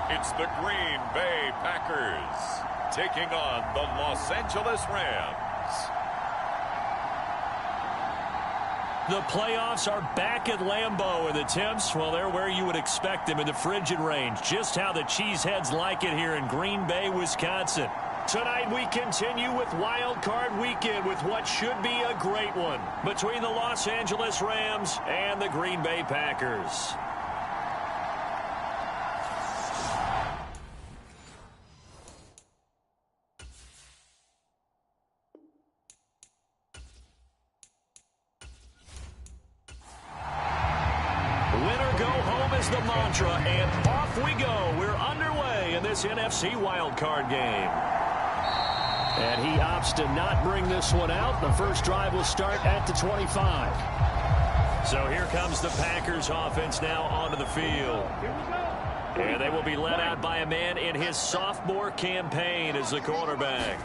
It's the Green Bay Packers taking on the Los Angeles Rams. The playoffs are back at Lambeau, and the temps, well, they're where you would expect them in the frigid range. Just how the Cheeseheads like it here in Green Bay, Wisconsin. Tonight we continue with Wild Card Weekend with what should be a great one between the Los Angeles Rams and the Green Bay Packers. Winner go home is the mantra, and off we go. We're underway in this NFC wildcard game. And he opts to not bring this one out. The first drive will start at the 25. So here comes the Packers offense now onto the field. And they will be led out by a man in his sophomore campaign as the quarterback.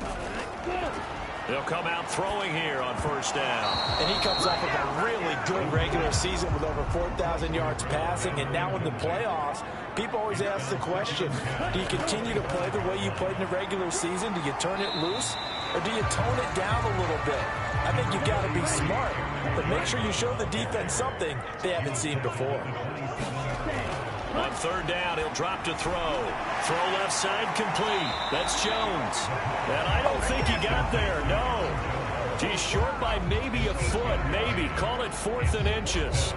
They'll come out throwing here on first down. And he comes off of a really good regular season with over 4,000 yards passing. And now in the playoffs, people always ask the question, do you continue to play the way you played in the regular season? Do you turn it loose? Or do you tone it down a little bit? I think you've got to be smart. But make sure you show the defense something they haven't seen before. On third down, he'll drop to throw. Throw left side complete. That's Jones. And I don't think he got there, no. He's short by maybe a foot, maybe. Call it 4th and inches.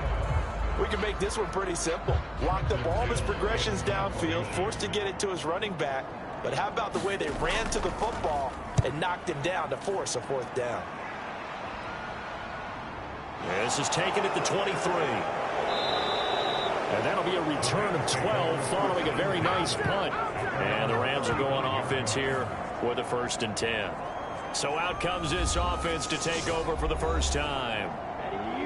We can make this one pretty simple. Locked up all of his progressions downfield, forced to get it to his running back. But how about the way they ran to the football and knocked him down to force a 4th down? This is taken at the 23. And that'll be a return of 12 following a very nice punt. And the Rams are going offense here with a 1st and 10. So out comes this offense to take over for the first time.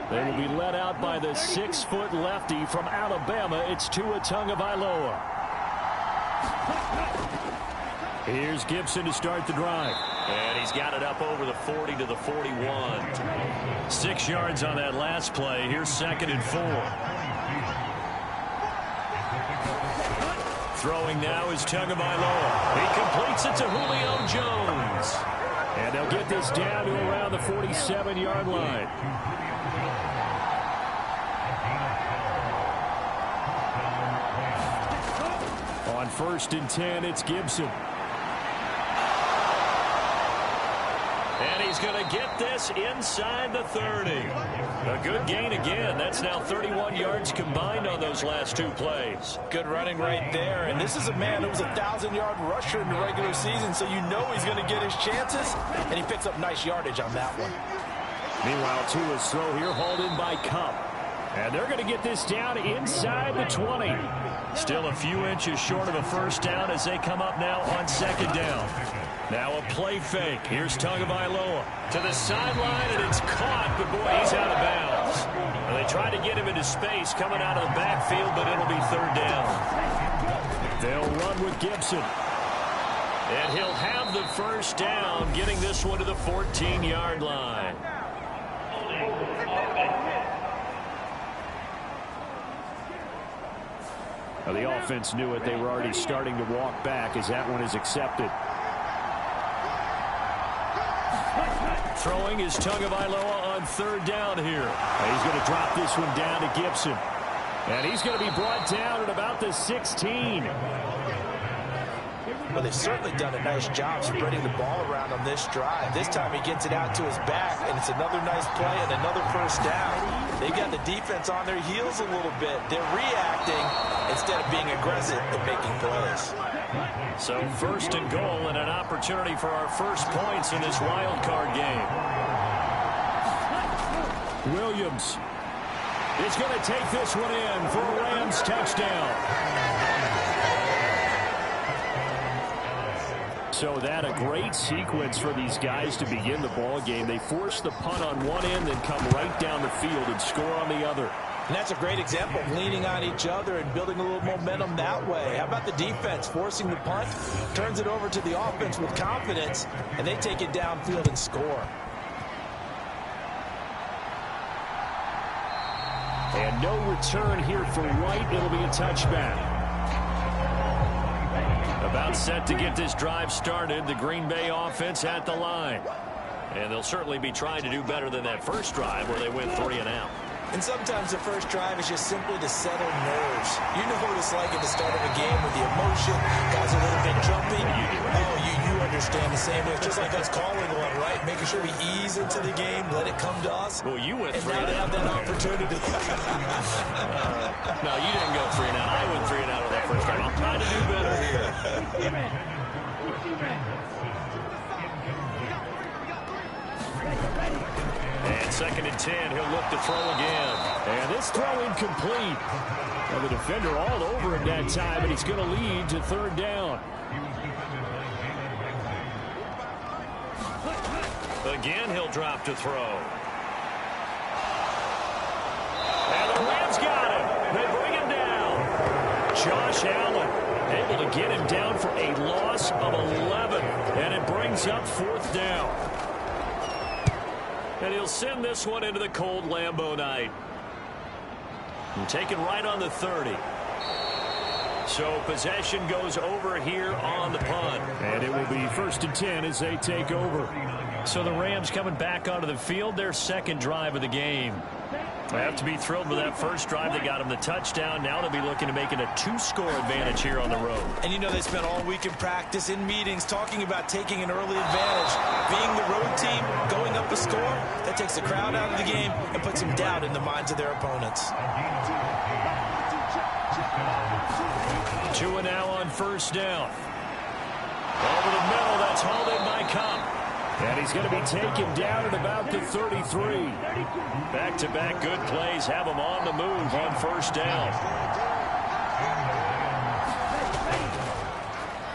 They will be led out by the 6-foot lefty from Alabama. It's Tua Tagovailoa. Here's Gibson to start the drive. And he's got it up over the 40 to the 41. 6 yards on that last play. Here's 2nd and 4. Throwing now is Tagovailoa. He completes it to Julio Jones. And they'll get this down to around the 47-yard line. On 1st and 10, it's Gibson. And he's going to get this inside the 30. A good gain again. That's now 31 yards combined on those last 2 plays. Good running right there. And this is a man who was a 1,000-yard rusher in the regular season, so you know he's going to get his chances. And he picks up nice yardage on that one. Meanwhile, Tua's throw here hauled in by Kupp. And they're going to get this down inside the 20. Still a few inches short of a 1st down as they come up now on 2nd down. Now a play fake. Here's Tagovailoa to the sideline, and it's caught, but boy, he's out of bounds. And they tried to get him into space coming out of the backfield, but it'll be 3rd down. They'll run with Gibson. And he'll have the 1st down, getting this one to the 14-yard line. Now the offense knew it. They were already starting to walk back as that one is accepted. Throwing is Tagovailoa on 3rd down here. He's going to drop this one down to Gibson. And he's going to be brought down at about the 16. Well, they've certainly done a nice job spreading the ball around on this drive. This time he gets it out to his back, and it's another nice play and another 1st down. They've got the defense on their heels a little bit. They're reacting instead of being aggressive and making plays. So 1st and goal and an opportunity for our first points in this wild card game. Williams is going to take this one in for a Rams touchdown. So that a great sequence for these guys to begin the ball game. They force the punt on one end and come right down the field and score on the other. And that's a great example of leaning on each other and building a little momentum that way. How about the defense forcing the punt, turns it over to the offense with confidence, and they take it downfield and score. And no return here for White. It'll be a touchback. About set to get this drive started. The Green Bay offense at the line. And they'll certainly be trying to do better than that first drive where they went 3 and out. And sometimes the first drive is just simply to settle nerves. You know what it's like at the start of a game with the emotion, guys a little bit jumpy. You understand the same way. It's just like us calling one, right? Making sure we ease into the game, let it come to us. Well, you went 3 and and out. Have that opportunity. No, you didn't go 3 and out. I went 3 and out on that first drive. I'm trying to do better here. And 2nd and 10, he'll look to throw again. And this throw incomplete. Well, the defender all over him that time, and he's going to lead to 3rd down. Again, he'll drop to throw. And the Rams got him. They bring him down. Josh Allen able to get him down for a loss of 11. And it brings up 4th down. And he'll send this one into the cold Lambeau night. And taken right on the 30. So possession goes over here on the punt. And it will be 1st and 10 as they take over. So the Rams coming back onto the field, their 2nd drive of the game. They have to be thrilled with that first drive. They got him the touchdown. Now they'll be looking to make it a 2-score advantage here on the road. And you know they spent all week in practice, in meetings, talking about taking an early advantage. Being the road team, going up a score, that takes the crowd out of the game and puts some doubt in the minds of their opponents. Tua now on 1st down. Over the middle, that's hauled in by Kupp. And he's going to be taken down at about the 33. Back-to-back good plays have him on the move on 1st down.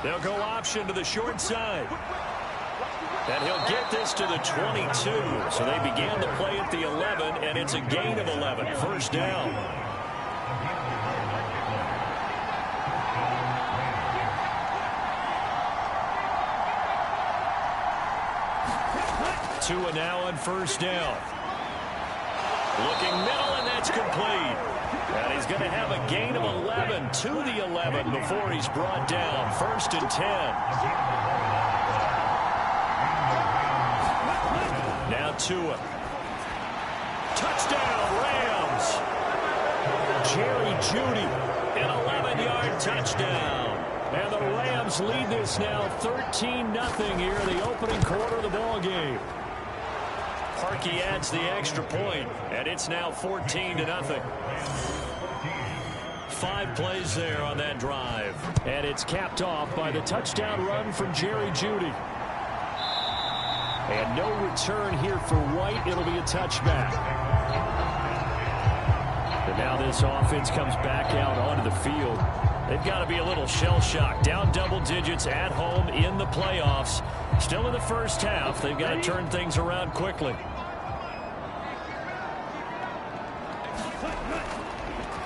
They'll go option to the short side. And he'll get this to the 22. So they began the play at the 11, and it's a gain of 11. 1st down. Tua now on 1st down. Looking middle, and that's complete. And he's going to have a gain of 11 to the 11 before he's brought down. 1st and 10. Now Tua. Touchdown, Rams. Jerry Jeudy. An 11-yard touchdown. And the Rams lead this now 13-0 here in the opening quarter of the ball game. Parkey adds the extra point, and it's now 14-0. 5 plays there on that drive. And it's capped off by the touchdown run from Jerry Jeudy. And no return here for White. It'll be a touchback. And now this offense comes back out onto the field. They've got to be a little shell-shocked. Down double digits at home in the playoffs. Still in the first half. They've got to turn things around quickly.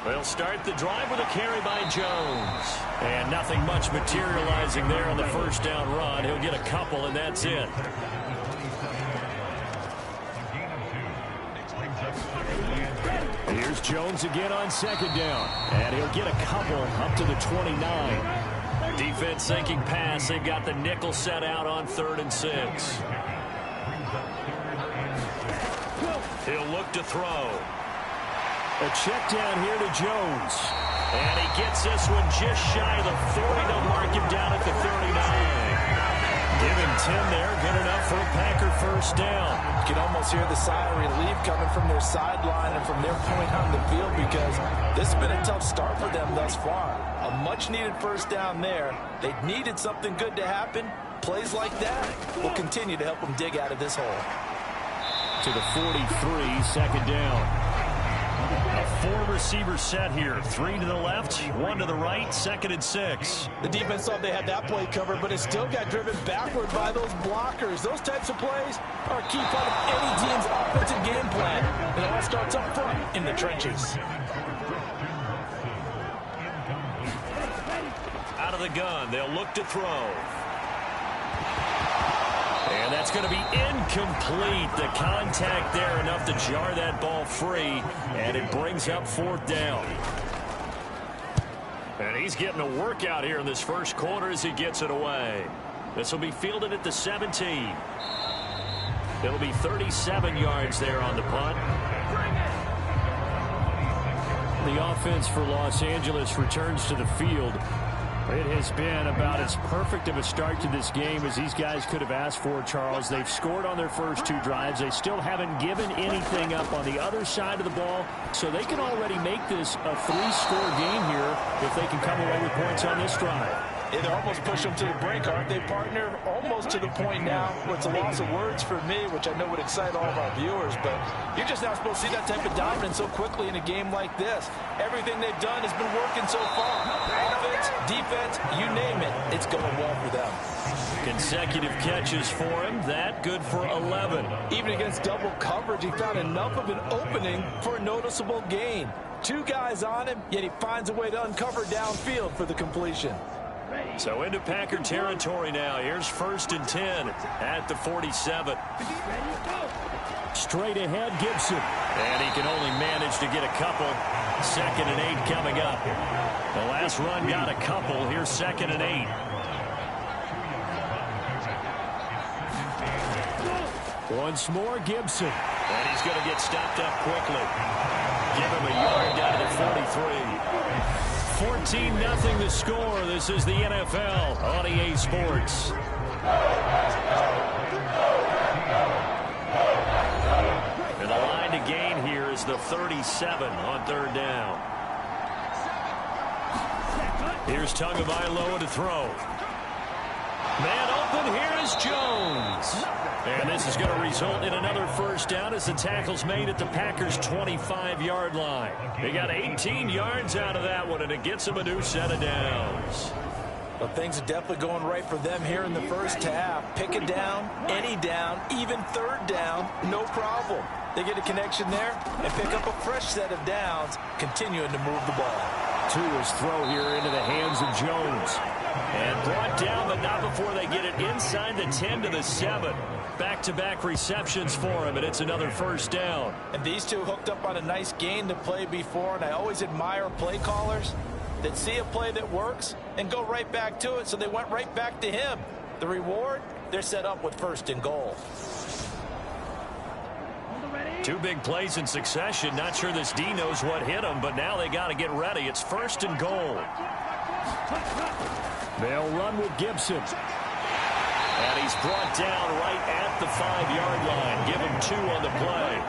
They'll start the drive with a carry by Jones. And nothing much materializing there on the 1st down run. He'll get a couple, and that's it. Here's Jones again on 2nd down. And he'll get a couple up to the 29. Defense sinking pass. They've got the nickel set out on 3rd and 6. He'll look to throw. A check down here to Jones. And he gets this one just shy of the 40. They'll mark him down at the 39. Give him 10 there. Good enough for a Packer 1st down. You can almost hear the sigh of relief coming from their sideline and from their point on the field because this has been a tough start for them thus far. A much-needed 1st down there. They needed something good to happen. Plays like that will continue to help them dig out of this hole. To the 43, 2nd down. A 4-receiver set here. 3 to the left, 1 to the right, 2nd and 6. The defense thought they had that play covered, but it still got driven backward by those blockers. Those types of plays are a key part of any team's offensive game plan. It all starts up front in the trenches. Out of the gun, they'll look to throw. And that's going to be incomplete. The contact there enough to jar that ball free, and it brings up 4th down. And he's getting a workout here in this first quarter as he gets it away. This will be fielded at the 17. It'll be 37 yards there on the punt. The offense for Los Angeles returns to the field. It has been about as perfect of a start to this game as these guys could have asked for, Charles. They've scored on their first 2 drives. They still haven't given anything up on the other side of the ball, so they can already make this a 3-score game here if they can come away with points on this drive. It almost pushed them to the brink, aren't they, partner? Almost to the point now where it's a loss of words for me, which I know would excite all of our viewers, but you're just not supposed to see that type of dominance so quickly in a game like this. Everything they've done has been working so far. Offense, defense, you name it, it's going well for them. Consecutive catches for him. That good for 11. Even against double coverage, he found enough of an opening for a noticeable gain. 2 guys on him, yet he finds a way to uncover downfield for the completion. So into Packer territory now. Here's 1st and 10 at the 47. Straight ahead, Gibson. And he can only manage to get a couple. 2nd and 8 coming up. The last run got a couple. Here's 2nd and 8. Once more, Gibson. And he's going to get stopped up quickly. Give him a yard down to the 43. 14-0 the score. This is the NFL on EA Sports. And the line to gain here is the 37 on 3rd down. Here's Tagovailoa to throw. Man open, here is Jones. And this is going to result in another 1st down as the tackle's made at the Packers' 25-yard line. They got 18 yards out of that one, and it gets them a new set of downs. Well, things are definitely going right for them here in the first half. Pick a down, any down, even 3rd down, no problem. They get a connection there and pick up a fresh set of downs, continuing to move the ball. Tua's throw here into the hands of Jones. And brought down, but not before they get it inside the 10 to the 7. Back-to-back receptions for him, and it's another 1st down. And these two hooked up on a nice gain to play before, and I always admire play callers that see a play that works and go right back to it, so they went right back to him. The reward, they're set up with 1st and goal. 2 big plays in succession. Not sure this D knows what hit him, but now they got to get ready. It's 1st and goal. They'll run with Gibson. And he's brought down right at the 5-yard line. Give him 2 on the play.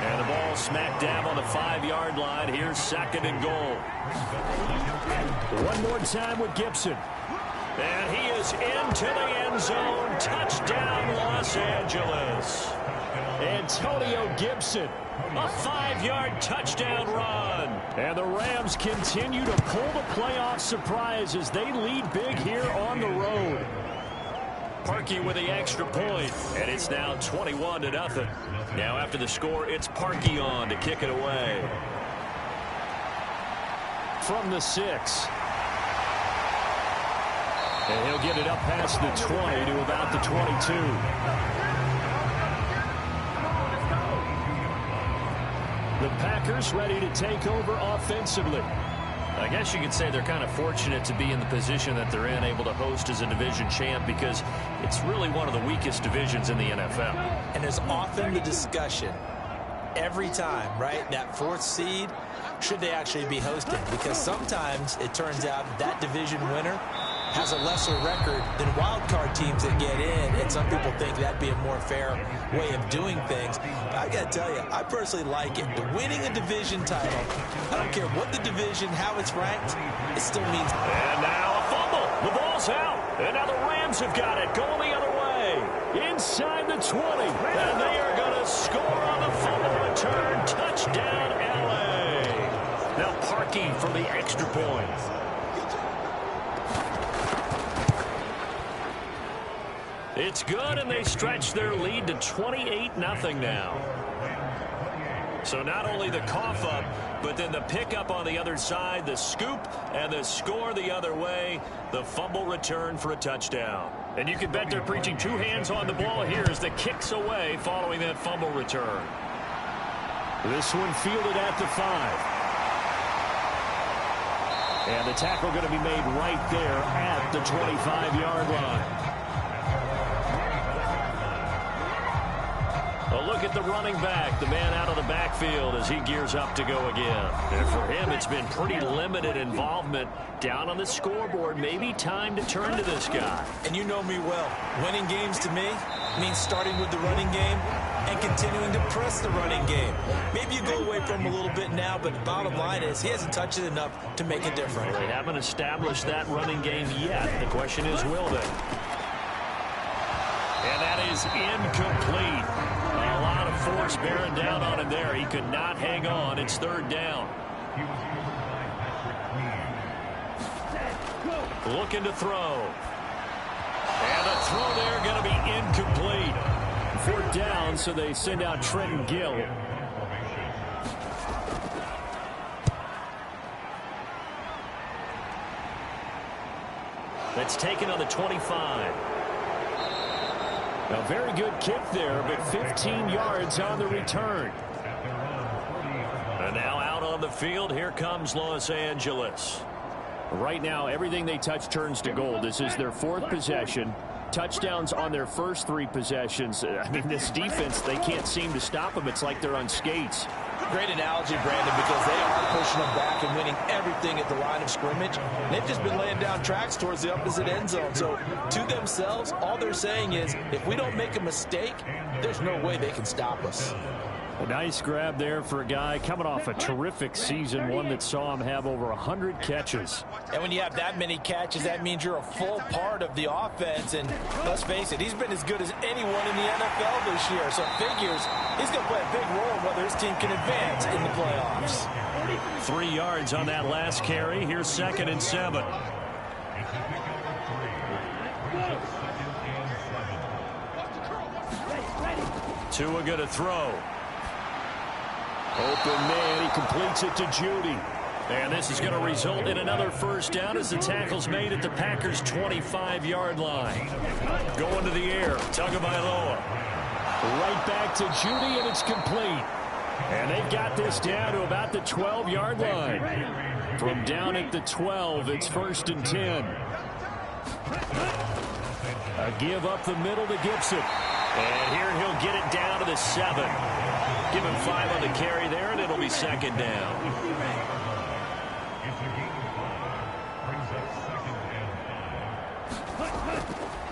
And the ball smack dab on the 5-yard line. Here's 2nd and goal. One more time with Gibson. And he is into the end zone. Touchdown, Los Angeles. Antonio Gibson. A 5-yard touchdown run. And the Rams continue to pull the playoff surprise as they lead big here on the road. Parkey with the extra point, and it's now 21-0. Now after the score, it's Parkey on to kick it away. From the 6. And he'll get it up past the 20 to about the 22. The Packers ready to take over offensively. I guess you could say they're kind of fortunate to be in the position that they're in, able to host as a division champ, because it's really one of the weakest divisions in the NFL. And there's often the discussion every time, right, that 4th seed, should they actually be hosting? Because sometimes it turns out that division winner has a lesser record than wild card teams that get in, and some people think that'd be a more fair way of doing things. But I gotta tell you, I personally like it. Winning a division title, I don't care what the division, how it's ranked, it still means. And now a fumble. The ball's out. And now the Rams have got it, going the other way. Inside the 20. And they are going to score on the fumble return. Touchdown, L.A. Now Parkey for the extra point. It's good, and they stretch their lead to 28-0 now. So not only the cough up, but then the pickup on the other side, the scoop, and the score the other way, the fumble return for a touchdown. And you can bet they're preaching 2 hands on the ball here as the kick's away following that fumble return. This one fielded at the 5. And the tackle going to be made right there at the 25-yard line. A look at the running back, the man out of the backfield as he gears up to go again. And for him, it's been pretty limited involvement down on the scoreboard. Maybe time to turn to this guy. And you know me well. Winning games to me means starting with the running game and continuing to press the running game. Maybe you go away from him a little bit now, but the bottom line is he hasn't touched it enough to make a difference. Well, they haven't established that running game yet. The question is, will they? And that is incomplete. A lot of force bearing down on him there. He could not hang on. It's third down. Looking to throw. And the throw there going to be incomplete. Fourth down, so they send out Trenton Gill. That's taken on the 25. A very good kick there, but 15 yards on the return. And now out on the field, here comes Los Angeles. Right now, everything they touch turns to gold. This is their fourth possession. Touchdowns on their first three possessions. I mean, this defense, they can't seem to stop them. It's like they're on skates. Great analogy, Brandon, because they are pushing them back and winning everything at the line of scrimmage. They've just been laying down tracks towards the opposite end zone. So to themselves, all they're saying is, if we don't make a mistake, there's no way they can stop us. A nice grab there for a guy coming off a terrific season, one that saw him have over 100 catches. And when you have that many catches, that means you're a full part of the offense. And let's face it, he's been as good as anyone in the NFL this year. So figures he's going to play a big role in whether his team can advance in the playoffs. 3 yards on that last carry. Here's 2nd and 7. Tua going to throw. Open man, he completes it to Judy. And this is going to result in another first down as the tackle's made at the Packers' 25-yard line. Going to the air, Tagovailoa. Right back to Judy, and it's complete. And they've got this down to about the 12-yard line. From down at the 12, it's 1st and 10. A give up the middle to Gibson. And here he'll get it down to the 7. Give him 5 on the carry there, and it'll be 2nd down.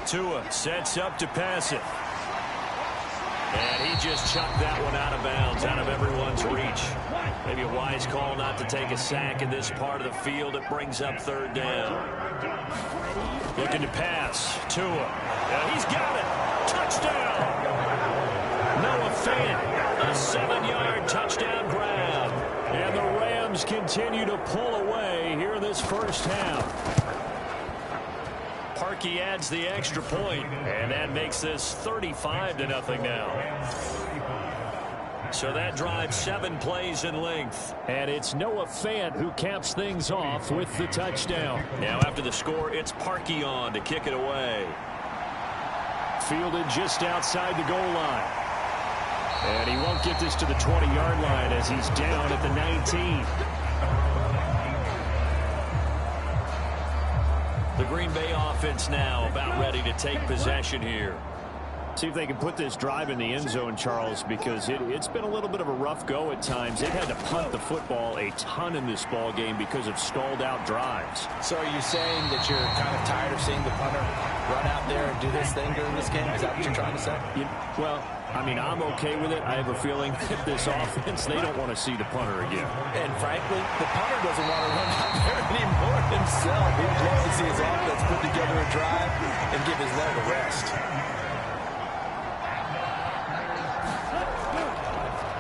Tua sets up to pass it. And he just chucked that one out of bounds, out of everyone's reach. Maybe a wise call not to take a sack in this part of the field. It brings up 3rd down. Looking to pass. Tua. And he's got it. Touchdown. Noah Fant. A 7-yard touchdown grab. And the Rams continue to pull away here in this first half. Parkey adds the extra point, and that makes this 35-0 now. So that drives 7 plays in length. And it's Noah Fant who caps things off with the touchdown. Now after the score, it's Parkey on to kick it away. Fielded just outside the goal line. And he won't get this to the 20-yard line as he's down at the 19. The Green Bay offense now about ready to take possession here. See if they can put this drive in the end zone, Charles, because it's been a little bit of a rough go at times. They've had to punt the football a ton in this ball game because of stalled out drives. So are you saying that you're kind of tired of seeing the punter run out there and do this thing during this game? Is that what you're trying to say? Well, I mean, I'm okay with it. I have a feeling that this offense, they don't want to see the punter again. And frankly, the punter doesn't want to run out there anymore himself. He'd love to see his offense put together a drive and give his leg a rest.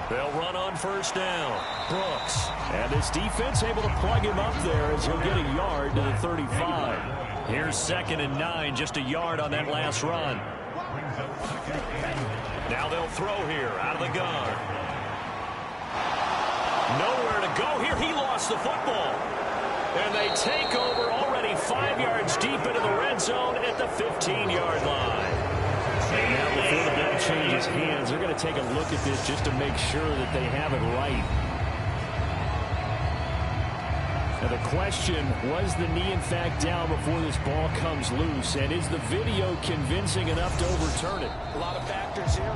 They'll run on first down. Brooks. And this defense able to plug him up there as he'll get a yard to the 35. Here's 2nd and 9, just a yard on that last run. Now they'll throw here out of the gun. Nowhere to go here. He lost the football. And they take over already 5 yards deep into the red zone at the 15-yard line. And now before the ball changes hands, they're going to take a look at this just to make sure that they have it right. Now the question, was the knee in fact down before this ball comes loose? And is the video convincing enough to overturn it? A lot of factors here.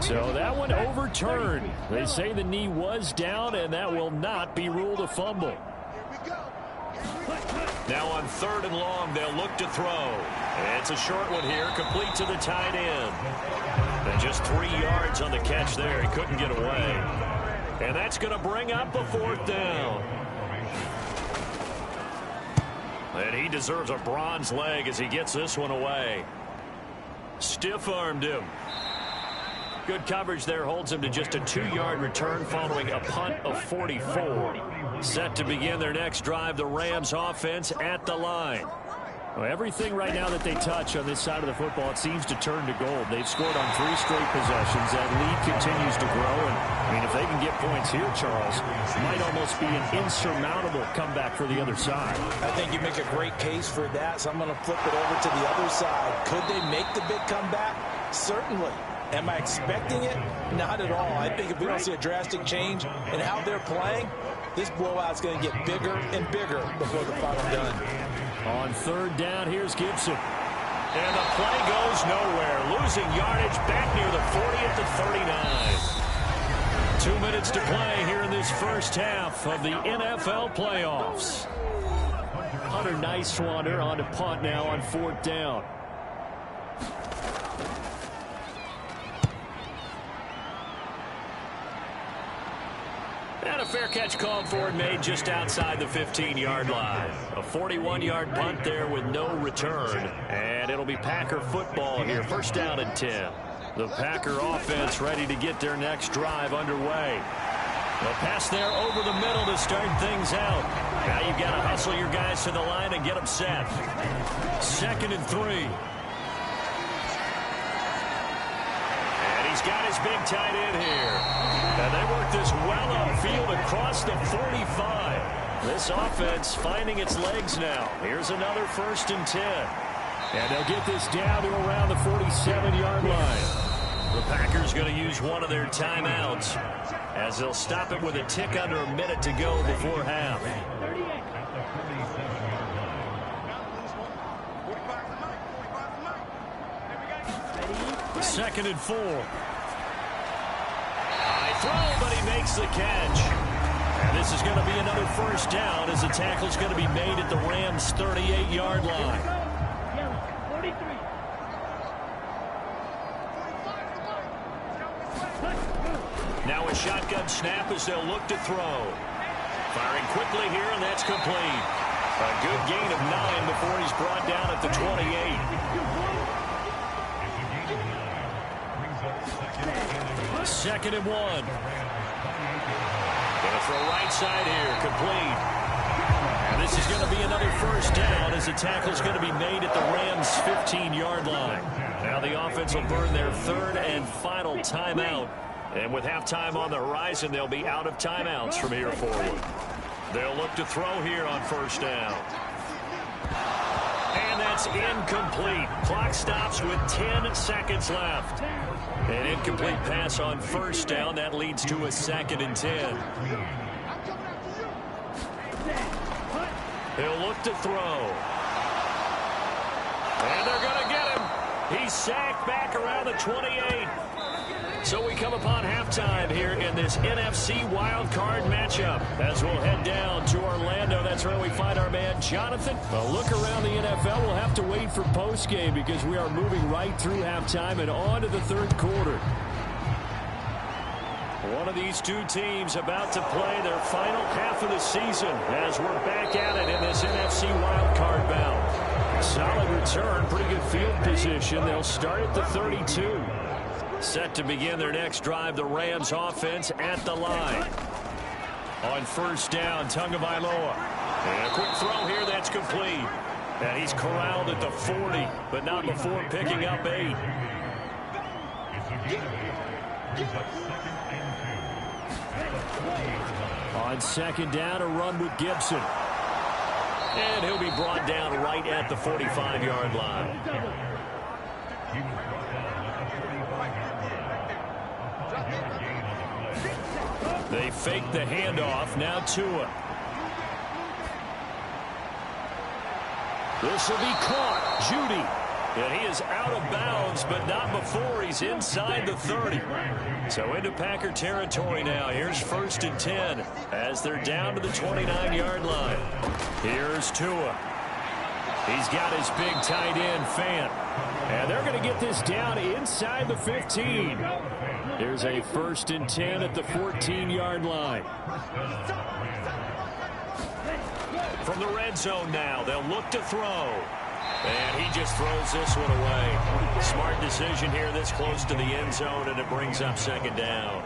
So that one overturned. They say the knee was down, and that will not be ruled a fumble. Now on 3rd and long, they'll look to throw. It's a short one here, complete to the tight end. And just 3 yards on the catch there. He couldn't get away. And that's going to bring up a 4th down. And he deserves a bronze leg as he gets this one away. Stiff-armed him. Good coverage there holds him to just a 2-yard return following a punt of 44. Set to begin their next drive, the Rams offense at the line. Well, everything right now that they touch on this side of the football, it seems to turn to gold. They've scored on 3 straight possessions. That lead continues to grow. And, I mean, if they can get points here, Charles, it might almost be an insurmountable comeback for the other side. I think you make a great case for that, so I'm going to flip it over to the other side. Could they make the big comeback? Certainly. Am I expecting it? Not at all. I think if we don't see a drastic change in how they're playing, this blowout's going to get bigger and bigger before the final done. On 3rd down, here's Gibson. And the play goes nowhere. Losing yardage back near the 40 at the 39. 2 minutes to play here in this first half of the NFL playoffs. Hunter Nicewander on to punt now on 4th down. And a fair catch called for and made just outside the 15-yard line. A 41-yard punt there with no return. And it'll be Packer football here. 1st down and 10. The Packer offense ready to get their next drive underway. The pass there over the middle to start things out. Now you've got to hustle your guys to the line and get them set. 2nd and 3. And he's got his big tight end here. And they work this well upfield across the 45. This offense finding its legs now. Here's another 1st and 10. And they'll get this down to around the 47-yard line. The Packers going to use one of their timeouts as they'll stop it with a tick under a minute to go before half. 2nd and 4. Throw, but he makes the catch. And this is going to be another 1st down as the tackle's going to be made at the Rams' 38-yard line. Now a shotgun snap as they'll look to throw. Firing quickly here, and that's complete. A good gain of 9 before he's brought down at the 28. 2nd and 1. Going to throw right side here, complete. And this is going to be another 1st down as the tackle's going to be made at the Rams' 15-yard line. Now the offense will burn their 3rd and final timeout. And with halftime on the horizon, they'll be out of timeouts from here forward. They'll look to throw here on 1st down. And that's incomplete. Clock stops with 10 seconds left. An incomplete pass on 1st down. That leads to a 2nd and 10. He'll look to throw. And they're going to get him. He's sacked back around the 28. So we come upon halftime here in this NFC wildcard matchup as we'll head down to Orlando. That's where we find our man Jonathan. A look around the NFL. We'll have to wait for postgame because we are moving right through halftime and on to the 3rd quarter. One of these two teams about to play their final half of the season as we're back at it in this NFC wildcard bout. Solid return, pretty good field position. They'll start at the 32. Set to begin their next drive, the Rams offense at the line. On 1st down, Tagovailoa. And a quick throw here, that's complete. And he's corralled at the 40, but not before picking up 8. On 2nd down, a run with Gibson. And he'll be brought down right at the 45-yard line. They fake the handoff. Now Tua. This will be caught. Judy. And he is out of bounds, but not before he's inside the 30. So into Packer territory now. Here's 1st and 10 as they're down to the 29-yard line. Here's Tua. He's got his big tight end, Fant. And they're going to get this down inside the 15. Here's a 1st and 10 at the 14-yard line. From the red zone now, they'll look to throw. And he just throws this one away. Smart decision here this close to the end zone, and it brings up 2nd down.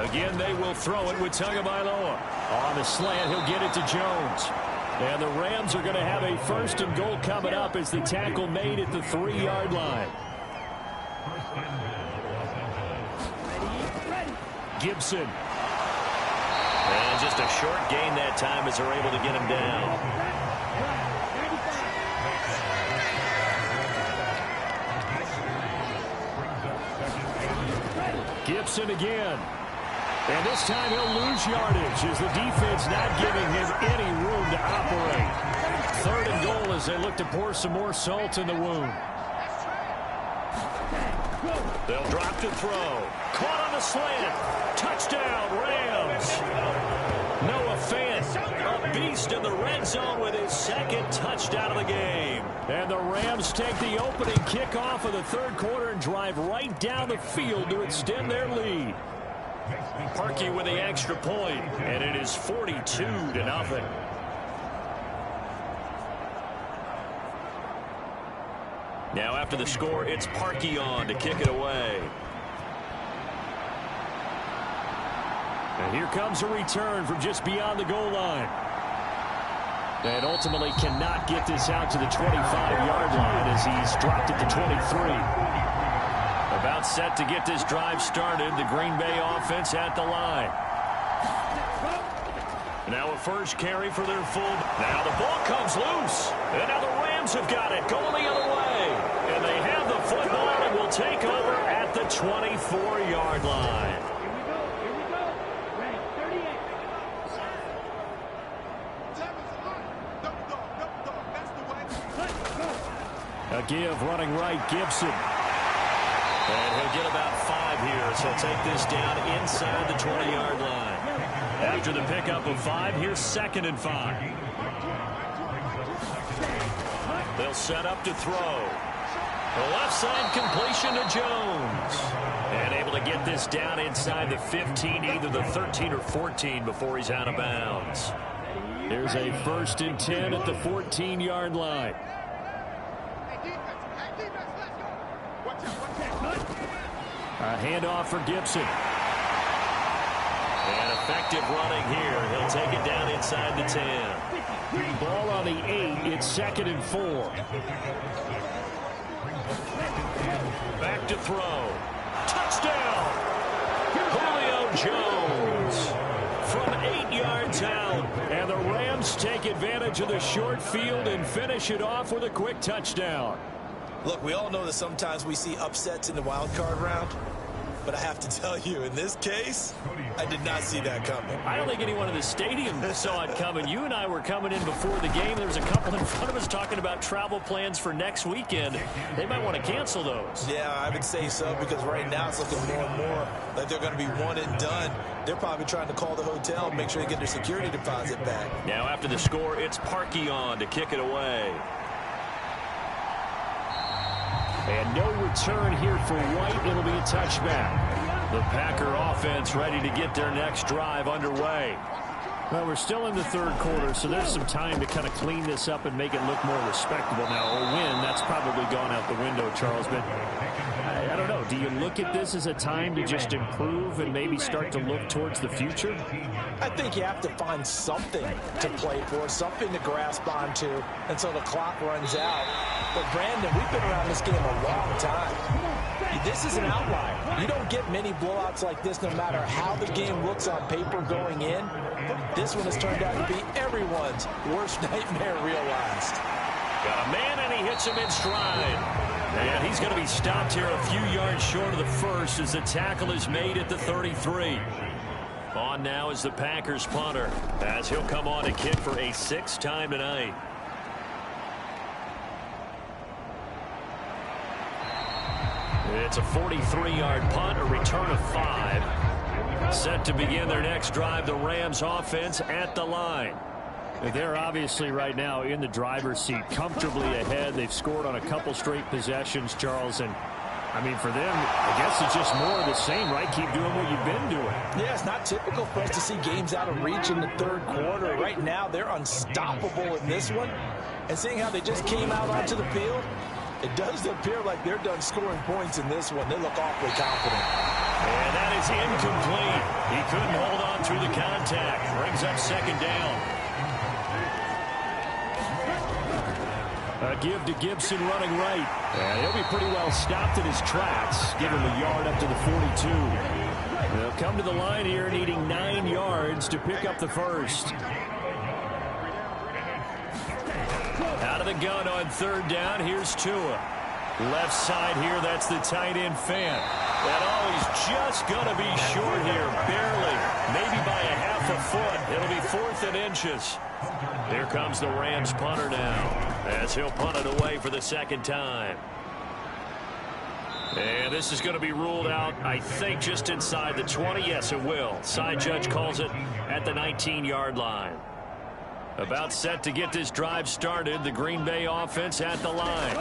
Again, they will throw it with Tagovailoa. On the slant, he'll get it to Jones. And the Rams are going to have a 1st and goal coming up as the tackle made at the 3-yard line. Gibson. And just a short gain that time as they're able to get him down. Gibson again. And this time he'll lose yardage as the defense not giving him any room to operate. 3rd and goal as they look to pour some more salt in the wound. They'll drop to throw. Caught on the slant. Touchdown, Rams. Noah Fant, a beast in the red zone with his 2nd touchdown of the game. And the Rams take the opening kickoff of the 3rd quarter and drive right down the field to extend their lead. Parkey with the extra point, and it is 42-0. Now after the score, it's Parkey on to kick it away. And here comes a return from just beyond the goal line. And ultimately cannot get this out to the 25-yard line as he's dropped at the 23. About set to get this drive started. The Green Bay offense at the line. Now a first carry for their full. Now the ball comes loose. And now the Rams have got it going the other way. And they have the football and will take over at the 24-yard line. A give running right, Gibson. And he'll get about 5 here, so he'll take this down inside the 20-yard line. After the pickup of 5, here's 2nd and 5. They'll set up to throw. The left side completion to Jones. And able to get this down inside the 15, either the 13 or 14 before he's out of bounds. Here's a 1st and 10 at the 14-yard line. A handoff for Gibson. And effective running here. He'll take it down inside the 10. Ball on the 8. It's 2nd and 4. Back to throw. Touchdown! Julio Jones from 8 yards out. And the Rams take advantage of the short field and finish it off with a quick touchdown. Look, we all know that sometimes we see upsets in the wild card round. But I have to tell you, in this case, I did not see that coming. I don't think anyone in the stadium saw it coming. You and I were coming in before the game. There was a couple in front of us talking about travel plans for next weekend. They might want to cancel those. Yeah, I would say so, because right now it's looking more and more like they're going to be one and done. They're probably trying to call the hotel and make sure they get their security deposit back. Now after the score, it's Parkey on to kick it away. And no return here for White. It'll be a touchback. The Packer offense ready to get their next drive underway. Well, we're still in the 3rd quarter, so there's some time to kind of clean this up and make it look more respectable now. A win, that's probably gone out the window, Charles. But I don't know. Do you look at this as a time to just improve and maybe start to look towards the future? I think you have to find something to play for, something to grasp onto until the clock runs out. But, Brandon, we've been around this game a long time. This is an outlier. You don't get many blowouts like this no matter how the game looks on paper going in. This one has turned out to be everyone's worst nightmare realized. Got a man, and he hits him in stride. And he's going to be stopped here a few yards short of the first as the tackle is made at the 33. On now is the Packers punter as he'll come on to kick for a 6th time tonight. It's a 43-yard punt, a return of 5. Set to begin their next drive, the Rams offense at the line. They're obviously right now in the driver's seat, comfortably ahead. They've scored on a couple straight possessions, Charles. And, I mean, for them, I guess it's just more of the same, right? Keep doing what you've been doing. Yeah, it's not typical for us to see games out of reach in the third quarter. Right now, they're unstoppable in this one. And seeing how they just came out onto the field, it does appear like they're done scoring points in this one. They look awfully confident. And that is incomplete. He couldn't hold on through the contact. Brings up 2nd down. A give to Gibson running right. And he'll be pretty well stopped in his tracks. Give him a yard up to the 42. They'll come to the line here needing 9 yards to pick up the first. Out of the gun on 3rd down. Here's Tua. Left side here, that's the tight end Fant. And he's just going to be short here, barely. Maybe by a half a foot. It'll be 4th and inches. Here comes the Rams punter now as he'll punt it away for the 2nd time. And this is going to be ruled out, I think, just inside the 20. Yes, it will. Side judge calls it at the 19-yard line. About set to get this drive started, the Green Bay offense at the line.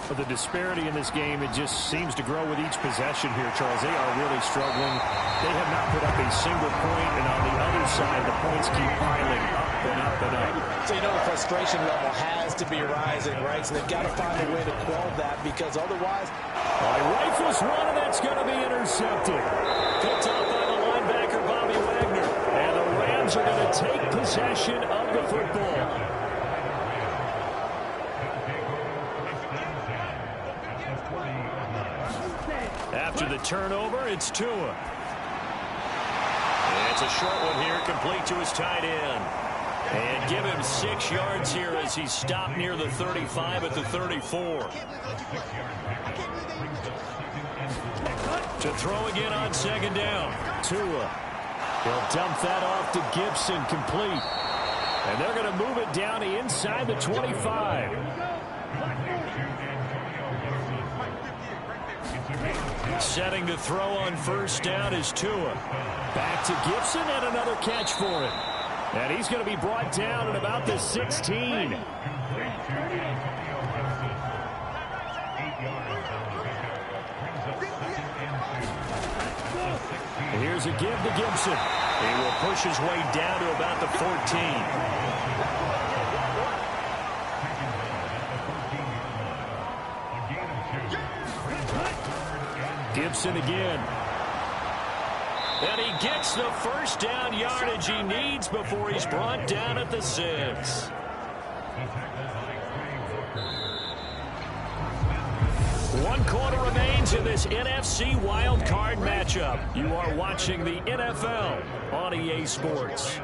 But the disparity in this game, it just seems to grow with each possession here, Charles. They are really struggling. They have not put up a single point, and on the other side, the points keep piling up and up and up. So you know the frustration level has to be rising, right? So they've got to find a way to quell that, because otherwise... He rifles one, and that's going to be intercepted. Picked up by the linebacker, Bobby Wagner. And the Rams are going to take possession of the football. After the turnover, it's Tua. It's a short one here, complete to his tight end. And give him 6 yards here as he's stopped near the 35 at the 34. To throw again on 2nd down. Tua. He'll dump that off to Gibson, complete. And they're going to move it down to inside the 25. Setting to throw on 1st down is Tua. Back to Gibson and another catch for him. And he's going to be brought down at about the 16. Here's a give to Gibson. He will push his way down to about the 14. Gibson again. And he gets the 1st down yardage he needs before he's brought down at the 6. One quarter remains in this NFC Wild Card matchup. You are watching the NFL on EA Sports.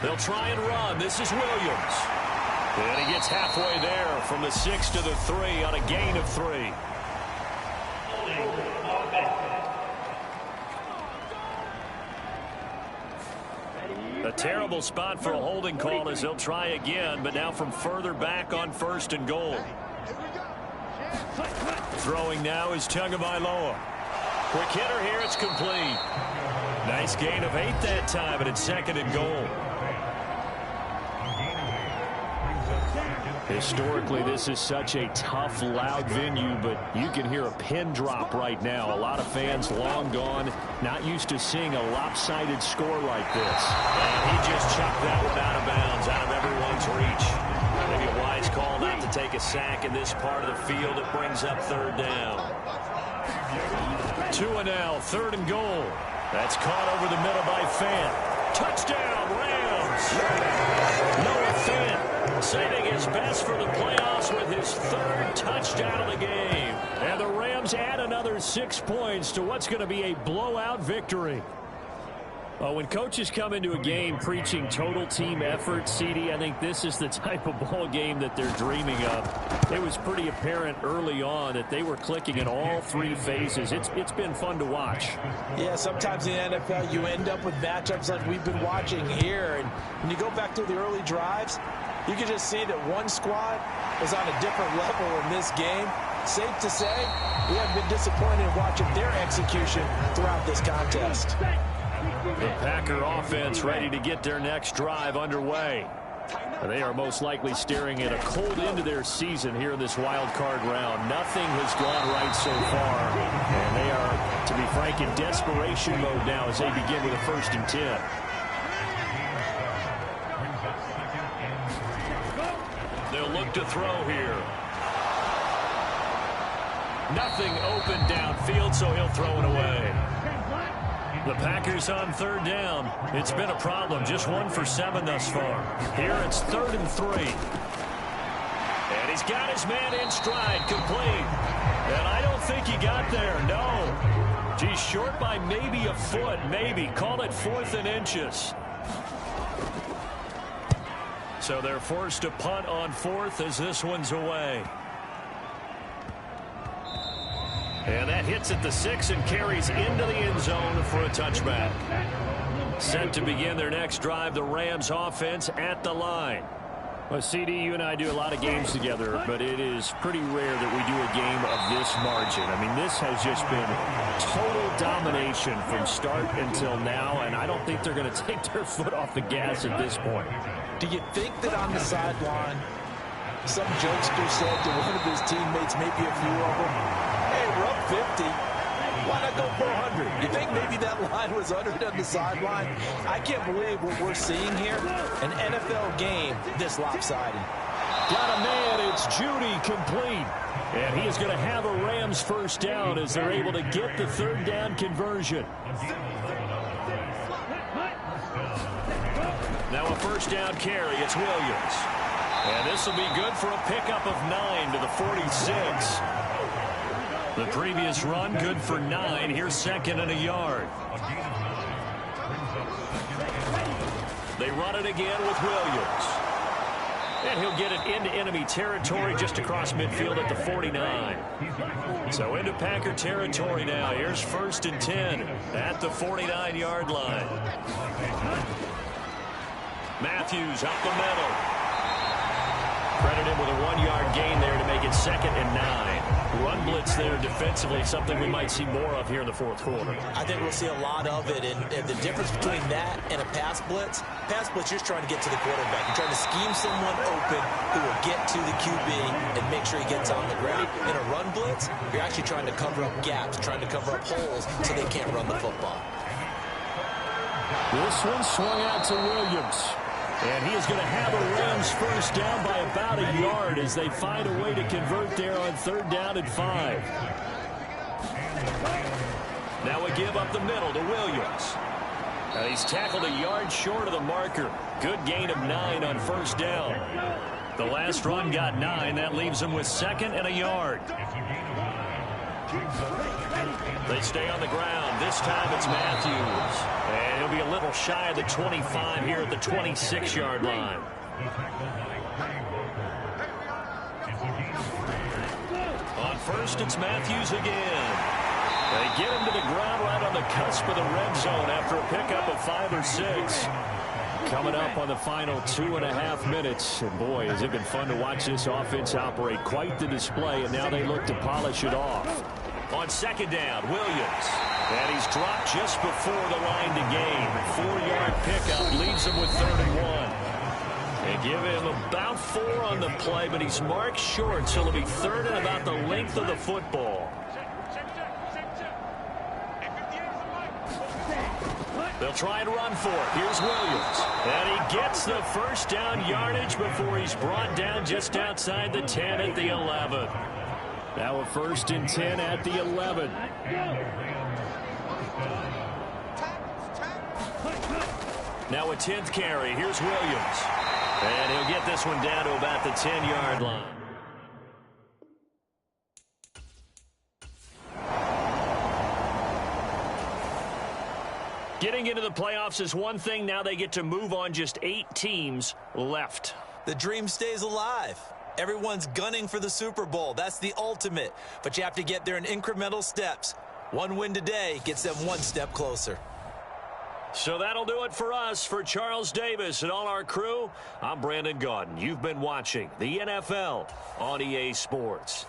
They'll try and run. This is Williams. And he gets halfway there from the 6 to the 3 on a gain of 3. A terrible spot for a holding call as they'll try again, but now from further back on 1st and goal. Throwing now is Tagovailoa. Quick hitter here, it's complete. Nice gain of 8 that time, but it's 2nd and goal. Historically, this is such a tough, loud venue, but you can hear a pin drop right now. A lot of fans long gone, not used to seeing a lopsided score like this. And he just chucked that one out of bounds, out of everyone's reach. Maybe a wise call not to take a sack in this part of the field. It brings up 3rd down. Tua now, 3rd and goal. That's caught over the middle by Fant. Touchdown, Rams! Noah Fant saving his best for the playoffs with his 3rd touchdown of the game. And the Rams add another 6 points to what's going to be a blowout victory. Well, when coaches come into a game preaching total team effort, CD, I think this is the type of ball game that they're dreaming of. It was pretty apparent early on that they were clicking in all three phases. It's been fun to watch. Yeah, sometimes in the NFL you end up with matchups like we've been watching here. And when you go back to the early drives, you can just see that one squad is on a different level in this game. Safe to say, we haven't been disappointed in watching their execution throughout this contest. The Packer offense ready to get their next drive underway. They are most likely staring at a cold end to their season here in this wild card round. Nothing has gone right so far, and they are, to be frank, in desperation mode now as they begin with a 1st and 10. They'll look to throw here. Nothing open downfield, so he'll throw it away. The Packers on 3rd down. It's been a problem. Just 1 for 7 thus far. Here it's 3rd and 3. And he's got his man in stride, complete. And I don't think he got there, no. He's short by maybe a foot, maybe. Call it 4th and inches. So they're forced to punt on 4th as this one's away. And that hits at the 6 and carries into the end zone for a touchback. Set to begin their next drive, the Rams offense at the line. Well, CD, you and I do a lot of games together, but it is pretty rare that we do a game of this margin. I mean, this has just been total domination from start until now, and I don't think they're going to take their foot off the gas at this point. Do you think that on the sideline, some jokester said to one of his teammates, maybe a few of them, hey, we're up 50. Why not go 400? You think maybe that line was uttered on the sideline? I can't believe what we're seeing here. An NFL game this lopsided. Got a man. It's Judy, complete. And he is going to have a Rams 1st down as they're able to get the 3rd down conversion. Now a 1st down carry. It's Williams. And this will be good for a pickup of 9 to the 46. The previous run, good for 9. Here's 2nd and a yard. They run it again with Williams. And he'll get it into enemy territory just across midfield at the 49. So into Packer territory now. Here's 1st and 10 at the 49-yard line. Matthews up the middle. Credit him with a 1-yard gain there to make it 2nd and 9. Run blitz there defensively, something we might see more of here in the 4th quarter. I think we'll see a lot of it, and the difference between that and a pass blitz, you're just trying to get to the quarterback. You're trying to scheme someone open who will get to the QB and make sure he gets on the ground. In a run blitz, you're actually trying to cover up gaps, trying to cover up holes so they can't run the football. This one swung out to Williams. And he is going to have a Rams 1st down by about a yard as they find a way to convert there on 3rd down and 5. Now a give up the middle to Williams. Now he's tackled a yard short of the marker. Good gain of 9 on 1st down. The last run got 9. That leaves him with 2nd and a yard. They stay on the ground. This time it's Matthews. And he'll be a little shy of the 25 here at the 26-yard line. On 1st, it's Matthews again. They get him to the ground right on the cusp of the red zone after a pickup of 5 or 6. Coming up on the final 2.5 minutes. And boy, has it been fun to watch this offense operate. Quite the display, and now they look to polish it off. On 2nd down, Williams. And he's dropped just before the line to gain. 4-yard pickup leaves him with 3rd and 1. They give him about 4 on the play, but he's marked short, so it'll be 3rd and about the length of the football. They'll try and run for it. Here's Williams. And he gets the 1st down yardage before he's brought down just outside the 10 at the 11. Now a 1st and 10 at the 11. Now a 10th carry. Here's Williams. And he'll get this one down to about the 10-yard line. Getting into the playoffs is one thing. Now they get to move on. Just 8 teams left. The dream stays alive. Everyone's gunning for the Super Bowl. That's the ultimate. But you have to get there in incremental steps. One win today gets them one step closer. So that'll do it for us. For Charles Davis and all our crew, I'm Brandon Gaudin. You've been watching the NFL on EA Sports.